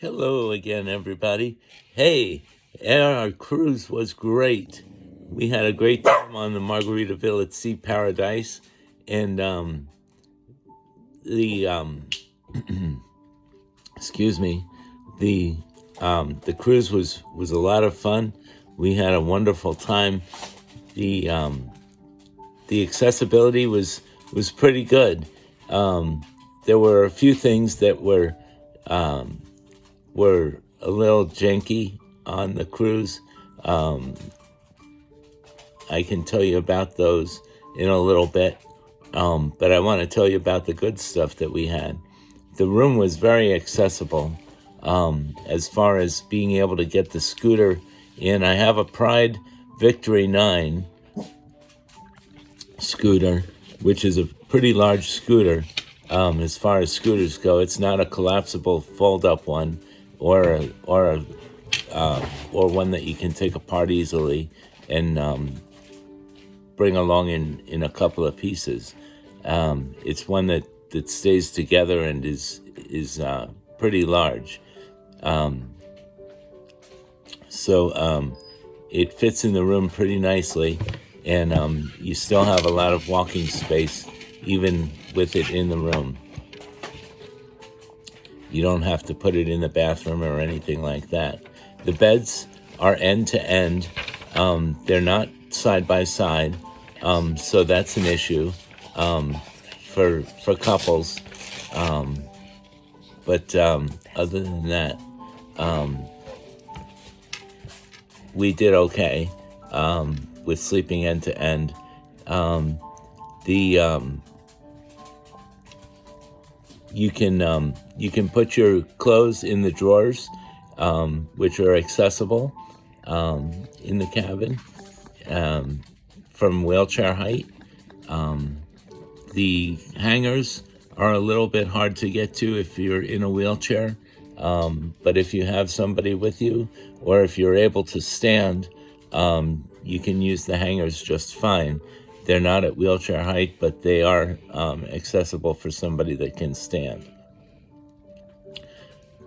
Hello again, everybody. Hey, our cruise was great. We had a great time on the Margaritaville at Sea Paradise, and the excuse me, the cruise was a lot of fun. We had a wonderful time. The accessibility was pretty good. There were a few things that were a little janky on the cruise. I can tell you about those in a little bit, but I want to tell you about the good stuff that we had. The room was very accessible as far as being able to get the scooter in. I have a Pride Victory 9 scooter, which is a pretty large scooter. As far as scooters go, it's not a collapsible fold-up one, or one that you can take apart easily and bring along in a couple of pieces. It's one that stays together and is pretty large. So it fits in the room pretty nicely, and you still have a lot of walking space even with it in the room. You don't have to put it in the bathroom or anything like that. The beds are end to end. They're not side by side, so that's an issue for couples. But other than that, we did okay with sleeping end to end. You can put your clothes in the drawers, which are accessible in the cabin from wheelchair height. The hangers are a little bit hard to get to if you're in a wheelchair, but if you have somebody with you, or if you're able to stand, you can use the hangers just fine. They're not at wheelchair height, but they are accessible for somebody that can stand.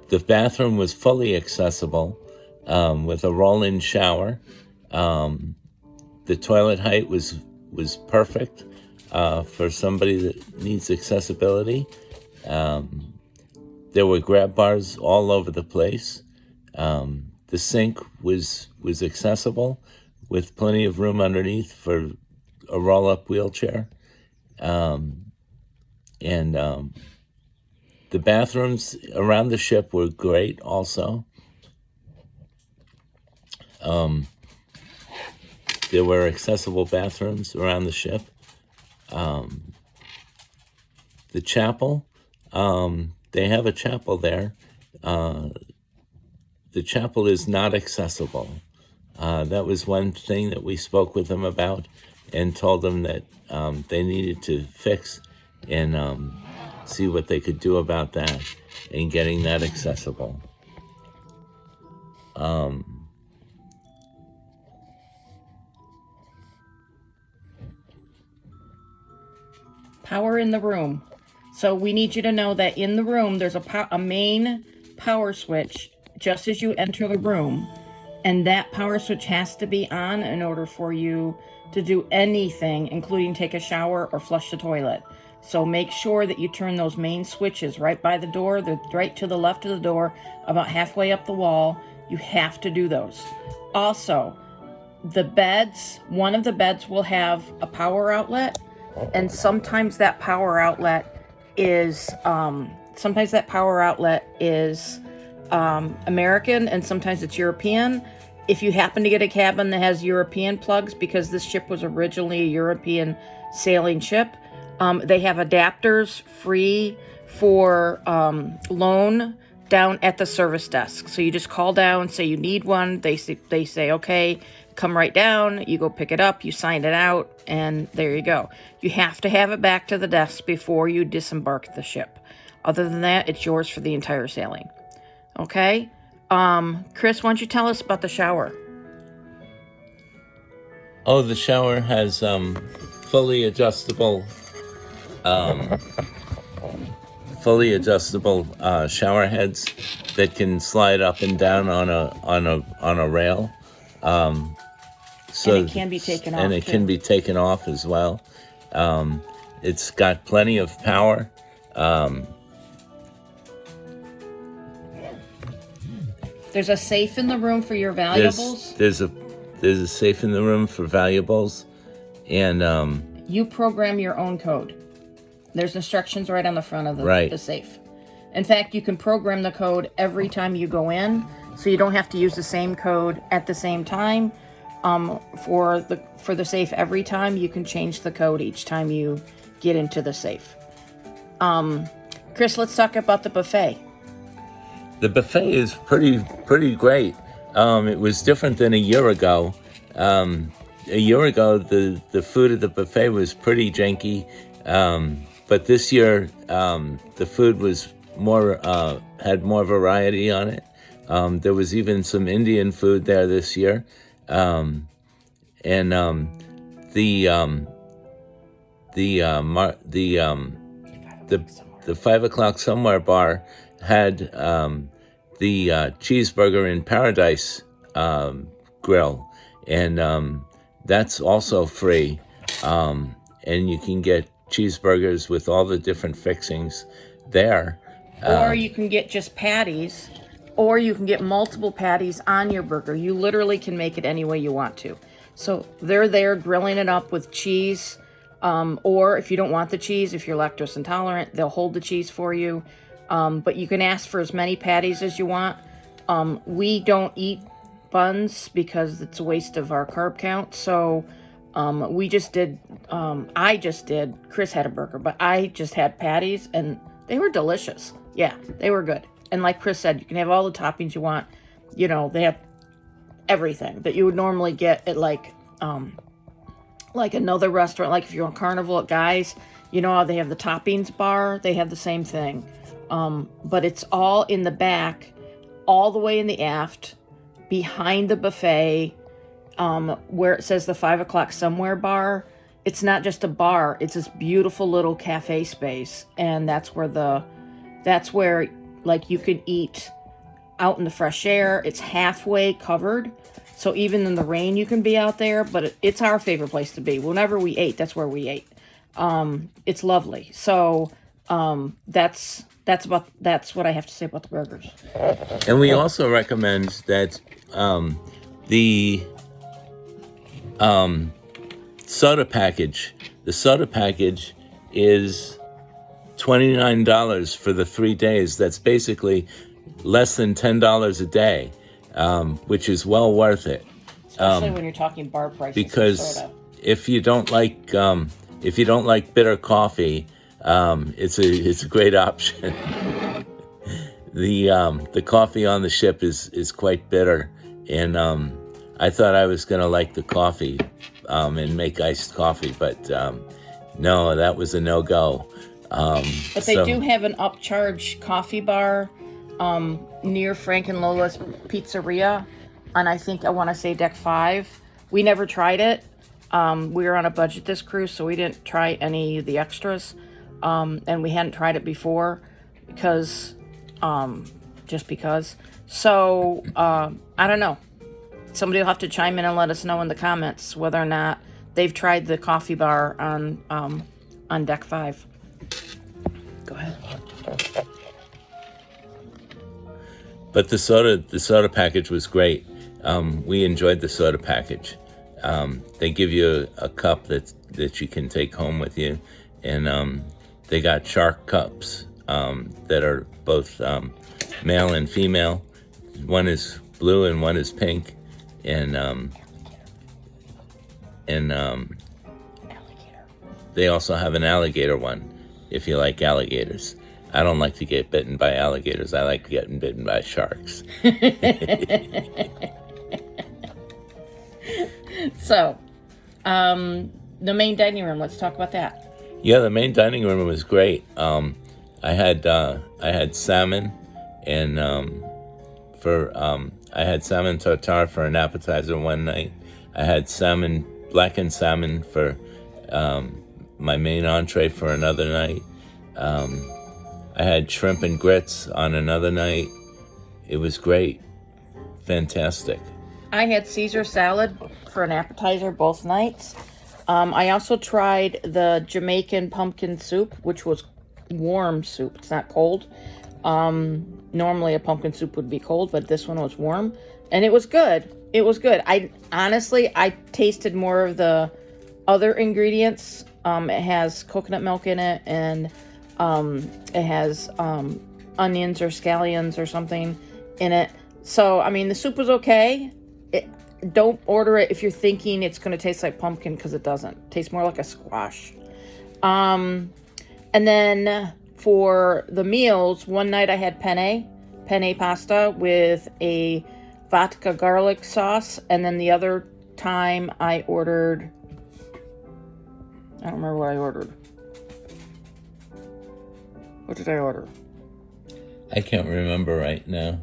The bathroom was fully accessible with a roll-in shower. The toilet height was perfect for somebody that needs accessibility. There were grab bars all over the place. The sink was accessible with plenty of room underneath for a roll-up wheelchair. The bathrooms around the ship were great also. There were accessible bathrooms around the ship. The chapel, they have a chapel there. The chapel is not accessible. That was one thing that we spoke with them about and told them that they needed to fix and see what they could do about that and getting that accessible. Power in the room. So we need you to know that in the room there's a main power switch just as you enter the room, and that power switch has to be on in order for you to do anything, including take a shower or flush the toilet. So make sure that you turn those main switches right by the door. They're right to the left of the door, about halfway up the wall. You have to do those. Also, the beds, one of the beds will have a power outlet, and sometimes that power outlet is American, and sometimes it's European. If you happen to get a cabin that has European plugs, because this ship was originally a European sailing ship, they have adapters free for loan down at the service desk. So you just call down, say you need one. They say okay, come right down. You go pick it up, you sign it out, and there you go. You have to have it back to the desk before you disembark the ship. Other than that, it's yours for the entire sailing. Okay? Chris, why don't you tell us about the shower? Oh, the shower has fully adjustable fully adjustable shower heads that can slide up and down on a rail. So And it can be taken and off, it too. can be taken off as well. It's got plenty of power. There's a safe in the room for your valuables. There's a safe in the room for valuables, and You program your own code. There's instructions right on the front of Right. the safe. In fact, you can program the code every time you go in, so you don't have to use the same code at the same time. For the safe, every time you can change the code each time you get into the safe. Chris, let's talk about the buffet. the buffet is pretty great. It was different than a year ago. A year ago, the food at the buffet was pretty janky, but this year the food was more had more variety on it. There was even some Indian food there this year, and the the 5 o'clock somewhere bar had the cheeseburger in paradise grill, and that's also free, and you can get cheeseburgers with all the different fixings there. Or you can get just patties, or you can get multiple patties on your burger. You literally can make it any way you want to. So they're there grilling it up with cheese, or if you don't want the cheese, if you're lactose intolerant, they'll hold the cheese for you. But you can ask for as many patties as you want. We don't eat buns because it's a waste of our carb count. So we just did, I just did, Chris had a burger, but I just had patties and they were delicious. Yeah, they were good. And like Chris said, you can have all the toppings you want. You know, they have everything that you would normally get at like another restaurant. Like if you're on Carnival at Guy's, you know how they have the toppings bar? They have the same thing. But it's all in the back, all the way in the aft, behind the buffet, where it says the 5 o'clock somewhere bar. It's not just a bar, it's this beautiful little cafe space. And that's where like you can eat out in the fresh air. It's halfway covered. So even in the rain, you can be out there, but it's our favorite place to be. Whenever we ate, that's where we ate. It's lovely. So, that's what I have to say about the burgers. And we also recommend that the soda package. The soda package is $29 for the 3 days. That's basically less than $10 a day, which is well worth it. Especially when you're talking bar prices. Because soda. if you don't like bitter coffee, it's a great option. The coffee on the ship is quite bitter, and I thought I was gonna like the coffee and make iced coffee, but no, that was a no-go. But they do have an upcharge coffee bar near Frank and Lola's Pizzeria, and I want to say deck 5. We never tried it. We were on a budget this cruise, so we didn't try any of the extras, and we hadn't tried it before because. Just because. So, I don't know. Somebody will have to chime in and let us know in the comments whether or not they've tried the coffee bar on deck 5. Go ahead. But the soda package was great. We enjoyed the soda package. They give you a cup that you can take home with you, and they got shark cups that are both male and female. One is blue and one is pink, and they also have an alligator one if you like alligators. I don't like to get bitten by alligators. I like getting bitten by sharks. So, the main dining room. Let's talk about that. Yeah, the main dining room was great. I had salmon, and I had salmon tartare for an appetizer one night. I had blackened salmon for my main entree for another night. I had shrimp and grits on another night. It was great. Fantastic. I had Caesar salad for an appetizer both nights. I also tried the Jamaican pumpkin soup, which was warm soup. It's not cold. Normally a pumpkin soup would be cold, but this one was warm, and it was good. It was good. I tasted more of the other ingredients. It has coconut milk in it, and it has onions or scallions or something in it. So, I mean, the soup was okay. Don't order it if you're thinking it's going to taste like pumpkin, because it doesn't. It tastes more like a squash. And then for the meals, one night I had penne pasta with a vodka garlic sauce, and then the other time I ordered, I don't remember what I ordered. What did I order? I can't remember right now.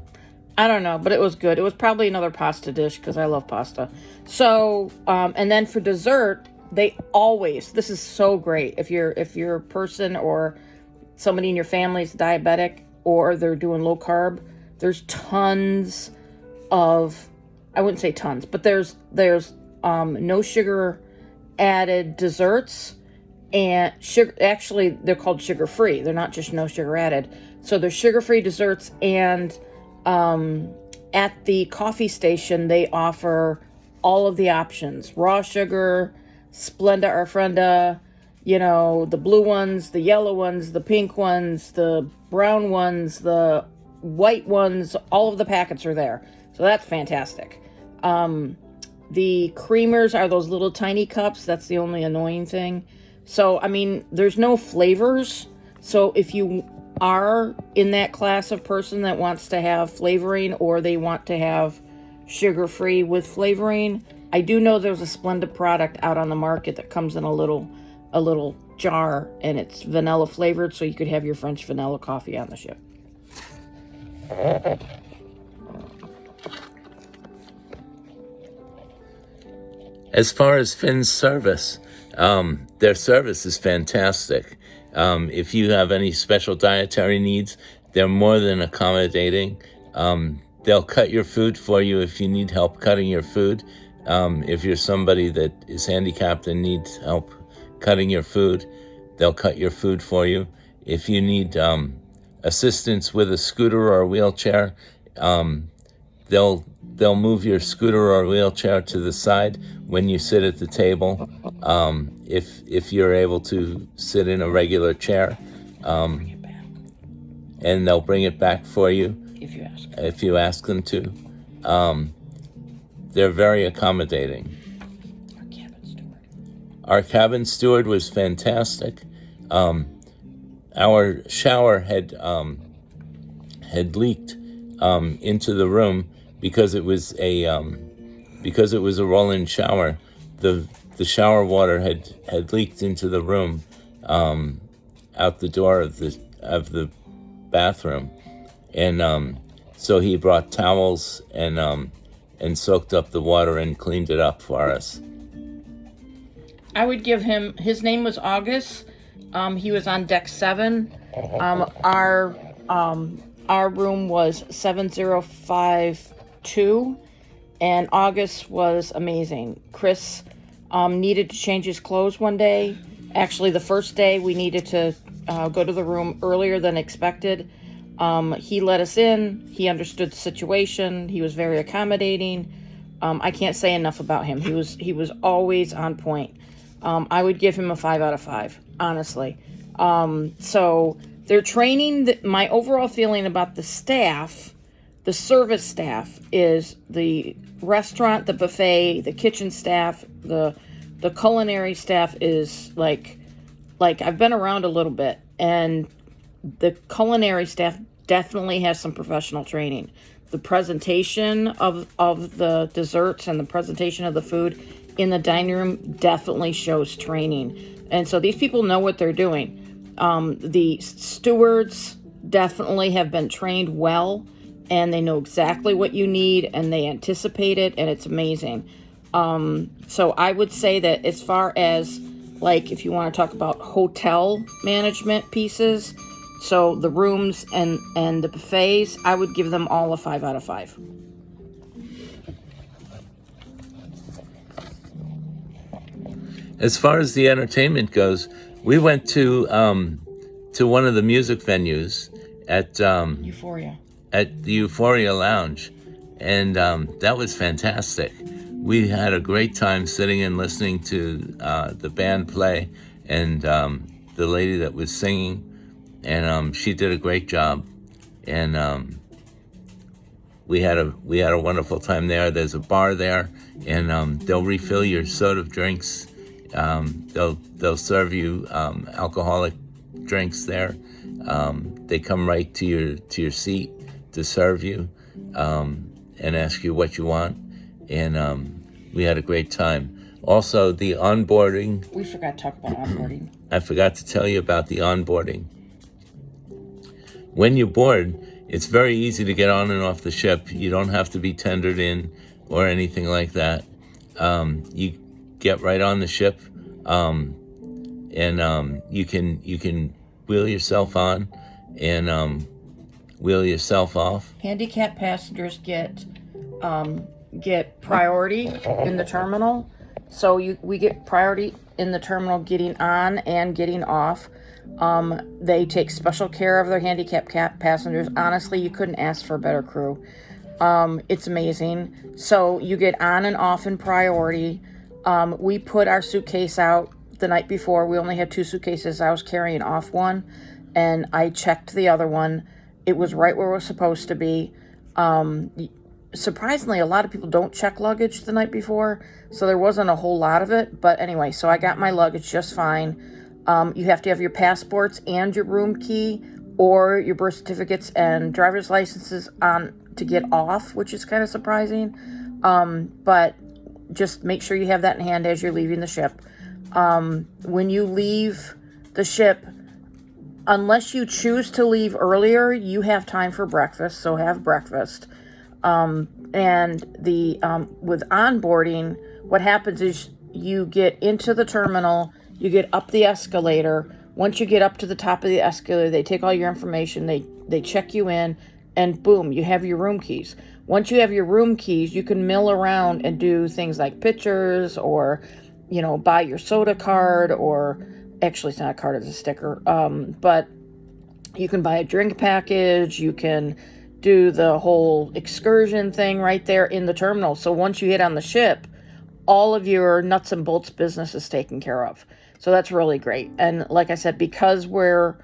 I don't know, but it was good. It was probably another pasta dish, because I love pasta. So, and then for dessert, they always, this is so great. If you're a person or somebody in your family is diabetic, or they're doing low carb, there's tons of, I wouldn't say tons, but there's no sugar added desserts, and sugar, actually they're called sugar free. They're not just no sugar added. So there's sugar free desserts, and at the coffee station they offer all of the options: raw sugar, Splenda or Frenda, the blue ones, the yellow ones, the pink ones, the brown ones, the white ones. All of the packets are there, so that's fantastic. The creamers are those little tiny cups. That's the only annoying thing. So, I mean, there's no flavors. So if you are in that class of person that wants to have flavoring, or they want to have sugar-free with flavoring, I do know there's a Splenda product out on the market that comes in a little jar, and it's vanilla flavored, so you could have your French vanilla coffee on the ship. As far as Finn's service, their service is fantastic. If you have any special dietary needs, they're more than accommodating. They'll cut your food for you if you need help cutting your food. If you're somebody that is handicapped and needs help cutting your food, they'll cut your food for you. If you need assistance with a scooter or a wheelchair, they'll move your scooter or wheelchair to the side when you sit at the table. If you're able to sit in a regular chair, and they'll bring it back for you if you ask them to. They're very accommodating. Our cabin steward was fantastic. Our shower had leaked into the room because it was a roll-in shower. The shower water had leaked into the room out the door of the bathroom, and so he brought towels and soaked up the water and cleaned it up for us. I would give him, his name was August. He was on deck 7. Our room was 7052, and August was amazing. Chris needed to change his clothes one day. Actually, the first day we needed to go to the room earlier than expected. He let us in. He understood the situation. He was very accommodating. I can't say enough about him. He was always on point. I would give him a 5 out of 5, honestly. So they're training. My overall feeling about the staff, the service staff, is the restaurant, the buffet, the kitchen staff, the culinary staff is like I've been around a little bit, and the culinary staff definitely has some professional training. The presentation of the desserts and the presentation of the food in the dining room definitely shows training. And so these people know what they're doing. The stewards definitely have been trained well, and they know exactly what you need, and they anticipate it, and it's amazing. So I would say that as far as, like, if you want to talk about hotel management pieces, So the rooms and the buffets, I would give them all a 5 out of 5. As far as the entertainment goes, we went to one of the music venues at Euphoria. at the Euphoria Lounge, and that was fantastic. We had a great time sitting and listening to the band play, and the lady that was singing, and she did a great job, and we had a wonderful time there. There's a bar there, and they'll refill your soda drinks. They'll serve you alcoholic drinks there. They come right to your seat to serve you, and ask you what you want. And we had a great time. Also, the onboarding. We forgot to talk about onboarding. I forgot to tell you about the onboarding. When you board, it's very easy to get on and off the ship. You don't have to be tendered in or anything like that. You get right on the ship, and you can wheel yourself on and wheel yourself off. Handicapped passengers get priority in the terminal. So we get priority in the terminal getting on and getting off. They take special care of their handicapped passengers. Honestly, you couldn't ask for a better crew. It's amazing. So you get on and off in priority. We put our suitcase out the night before. We only had 2 suitcases. I was carrying off one, and I checked the other one. It was right where it was supposed to be. Surprisingly, a lot of people don't check luggage the night before, so there wasn't a whole lot of it. But anyway, so I got my luggage just fine. You have to have your passports and your room key, or your birth certificates and driver's licenses on to get off, which is kind of surprising. But just make sure you have that in hand as you're leaving the ship. When you leave the ship, unless you choose to leave earlier, you have time for breakfast, so have breakfast. And with onboarding, what happens is you get into the terminal, you get up the escalator. Once you get up to the top of the escalator, they take all your information, they check you in, and boom, you have your room keys. Once you have your room keys, you can mill around and do things like pictures or, buy your soda card, or actually it's not a card, it's a sticker. But you can buy a drink package, you can do the whole excursion thing right there in the terminal. So once you hit on the ship, all of your nuts and bolts business is taken care of. So that's really great. And like I said, because we're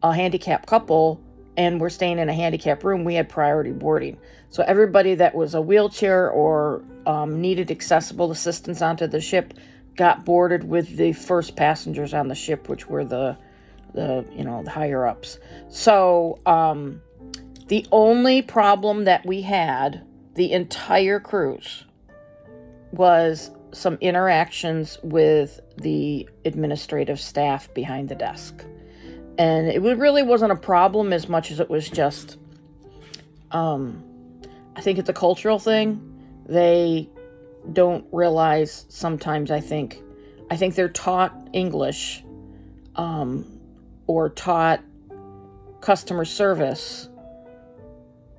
a handicapped couple and we're staying in a handicapped room, we had priority boarding. So everybody that was a wheelchair or needed accessible assistance onto the ship got boarded with the first passengers on the ship, which were the higher ups. So the only problem that we had the entire cruise was some interactions with the administrative staff behind the desk. And it really wasn't a problem as much as it was just, I think it's a cultural thing. They don't realize sometimes, I think they're taught English, or taught customer service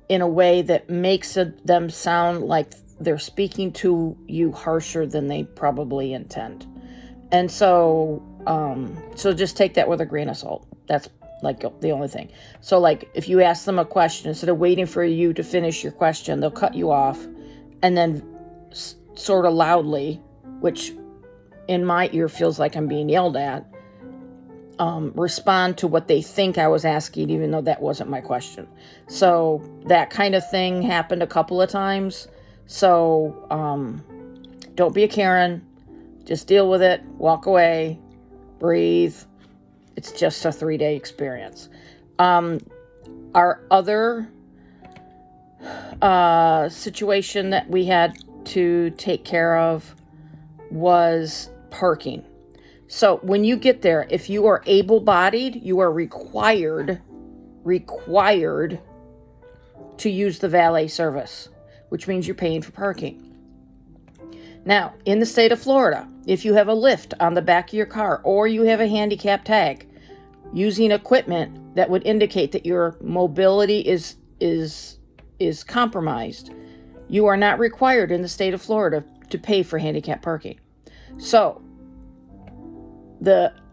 in a way that makes them sound like they're speaking to you harsher than they probably intend. And so just take that with a grain of salt. That's like the only thing. So like if you ask them a question, instead of waiting for you to finish your question, they'll cut you off and then sort of loudly, which in my ear feels like I'm being yelled at, respond to what they think I was asking, even though that wasn't my question. So that kind of thing happened a couple of times. So don't be a Karen. Just deal with it. Walk away. Breathe. It's just a 3-day experience. Our other situation that we had to take care of was parking. So when you get there, if you are able-bodied, you are required to use the valet service, which means you're paying for parking. Now, in the state of Florida, if you have a lift on the back of your car or you have a handicap tag, using equipment that would indicate that your mobility is compromised, you are not required in the state of Florida to pay for handicap parking. So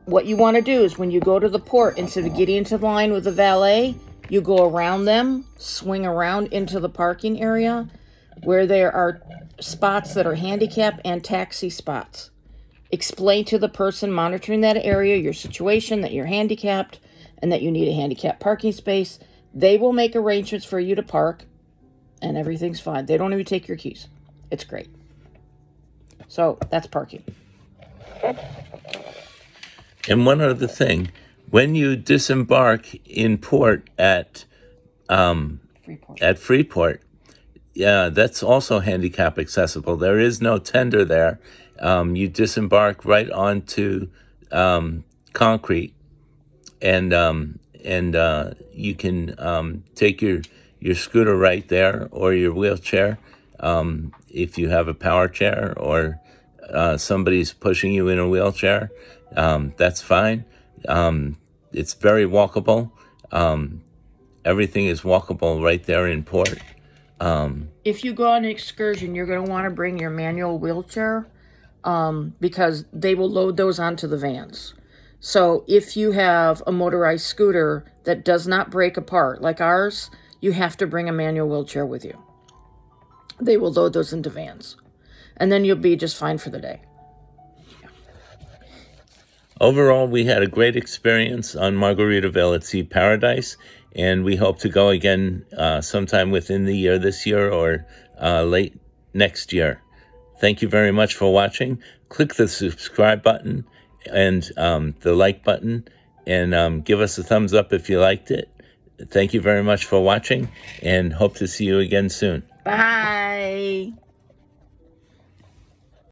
what you want to do is when you go to the port, instead of getting into the line with the valet, you go around them, swing around into the parking area where there are spots that are handicap and taxi spots. Explain to the person monitoring that area your situation, that you're handicapped and that you need a handicap parking space. They will make arrangements for you to park and everything's fine. They don't even take your keys. It's great. So that's parking. And one other thing, when you disembark in port at Freeport, yeah, that's also handicap accessible. There is no tender there. You disembark right onto concrete, and you can take your scooter right there or your wheelchair. If you have a power chair or somebody's pushing you in a wheelchair, that's fine. It's very walkable. Everything is walkable right there in port. If you go on an excursion, you're going to want to bring your manual wheelchair because they will load those onto the vans. So if you have a motorized scooter that does not break apart like ours, you have to bring a manual wheelchair with you. They will load those into vans. And then you'll be just fine for the day. Overall, we had a great experience on Margaritaville at Sea Paradise, and we hope to go again sometime within the year, this year or late next year. Thank you very much for watching. Click the subscribe button and the like button, and give us a thumbs up if you liked it. Thank you very much for watching, and hope to see you again soon. Bye.